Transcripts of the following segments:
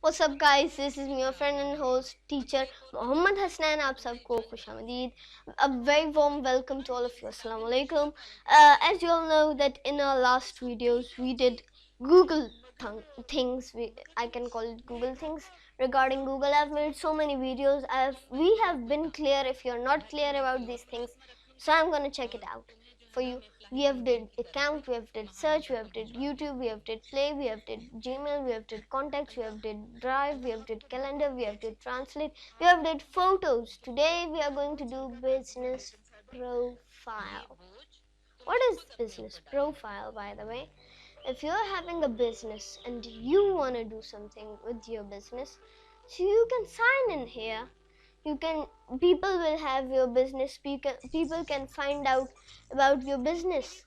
What's up guys, this is me, your friend and host, teacher Muhammad Hasnain. आप सबको खुशामदीद. A very warm welcome to all of you. Assalamu alaikum. As you all know that in our last videos we did Google things. I can call it Google things. Regarding Google, I've made so many videos. We have been clear if you're not clear about these things. So I'm gonna check it out for you. We have did account, we have did search, we have did YouTube, we have did play, we have did Gmail, we have did contacts, we have did drive, we have did calendar, we have did translate, we have did photos. Today we are going to do business profile. What is business profile, by the way? If you're having a business and you want to do something with your business, so you can sign in here. People will have your business, people can find out about your business.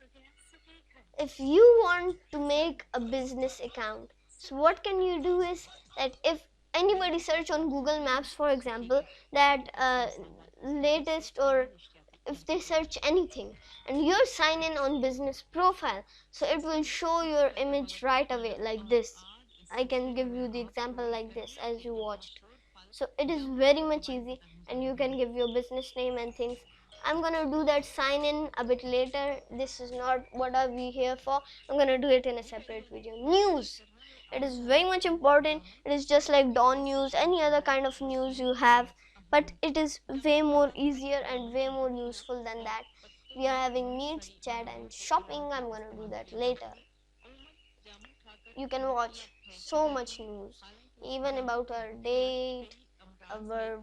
If you want to make a business account, so what can you do is that if anybody search on Google Maps, for example, that latest, or if they search anything and you're sign in on business profile, so it will show your image right away like this. I can give you the example like this as you watched. So it is very much easy, and you can give your business name and things. I'm gonna do that sign in a bit later. This is not what are we here for. I'm gonna do it in a separate video. News, it is very much important. It is just like Dawn News, any other kind of news you have, but it is way more easier and way more useful than that. We are having meet, chat and shopping. I'm gonna do that later. You can watch so much news, even about our date, our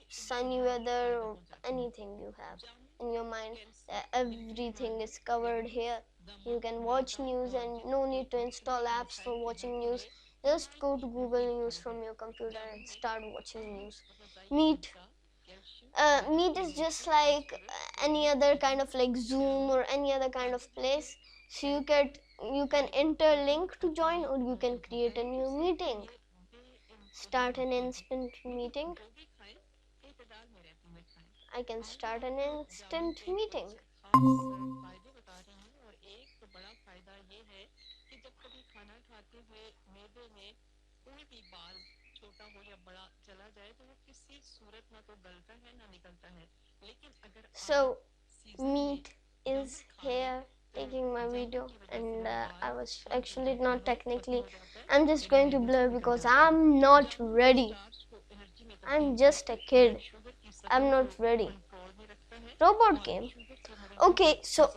sunny weather, or anything you have in your mind. Everything is covered here. You can watch news and no need to install apps for watching news. Just go to Google News from your computer and start watching news. Meet. Meet is just like any other kind of like Zoom or any other kind of place. So you can enter link to join, or you can create a new meeting. Start an instant meeting. I can start an instant meeting. So Meet is here taking my video, and I was actually not technically, I'm just going to blur because I'm not ready. I'm just a kid. I'm not ready. Robot game. Okay, so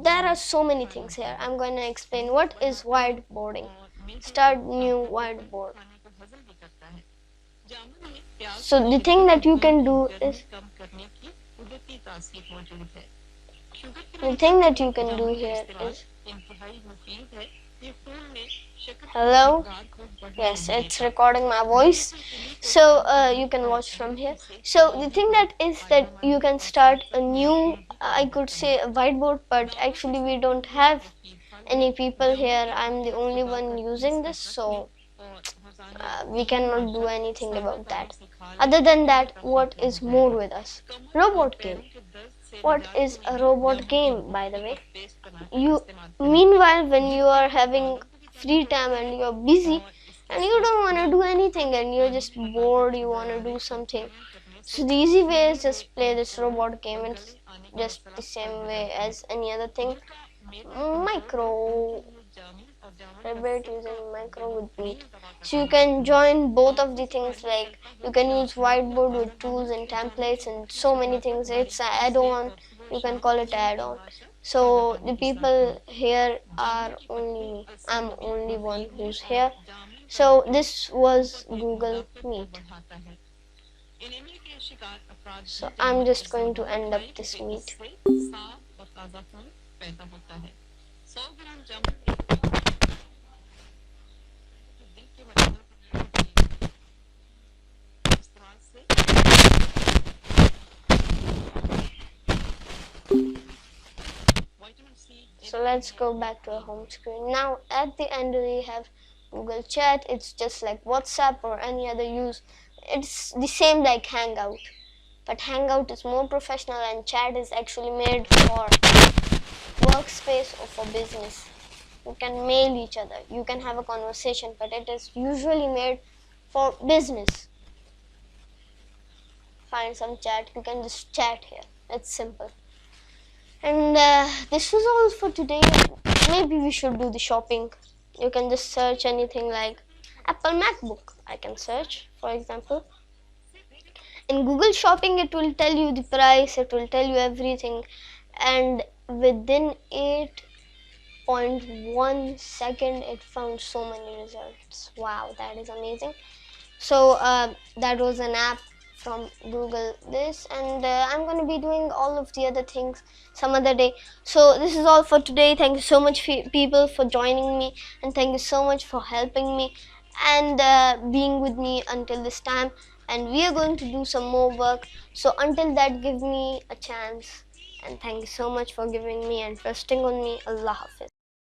there are so many things here. I'm going to explain what is whiteboarding. Start new whiteboard. So the thing that you can do is here is hello. Yes, it's recording my voice. So you can watch from here. So the thing that is that you can start a new, I could say a whiteboard, but actually we don't have any people here. I'm the only one using this, so we cannot do anything about that. Other than that, what is more with us? Robot game. What is a robot game, by the way? Meanwhile, when you are having free time and you're busy and you don't want to do anything and you're just bored, you want to do something. So the easy way is just play this robot game. It's just the same way as any other thing. Micro. Celebrate using micro with Meet. So you can join both of the things, like you can use whiteboard with tools and templates and so many things. It's an add-on, you can call it add-on. So the people here are only me. I'm only one who's here. So this was Google Meet. So I'm just going to end up this meet. So let's go back to our home screen. Now at the end we have Google Chat. It's just like WhatsApp or any other use. It's the same like Hangout, but Hangout is more professional and Chat is actually made for workspace or for business. You can mail each other, you can have a conversation, but it is usually made for business. Find some chat, you can just chat here. It's simple. And this was all for today. Maybe we should do the shopping. You can just search anything like Apple MacBook. I can search, for example. In Google Shopping, it will tell you the price, it will tell you everything, and within 8.1 second it found so many results. Wow, that is amazing. So that was an app from Google this, and I'm going to be doing all of the other things some other day. So this is all for today. Thank you so much people for joining me, and thank you so much for helping me and being with me until this time. And we are going to do some more work. So until that, give me a chance, and thank you so much for giving me and trusting on me. Allah Hafiz.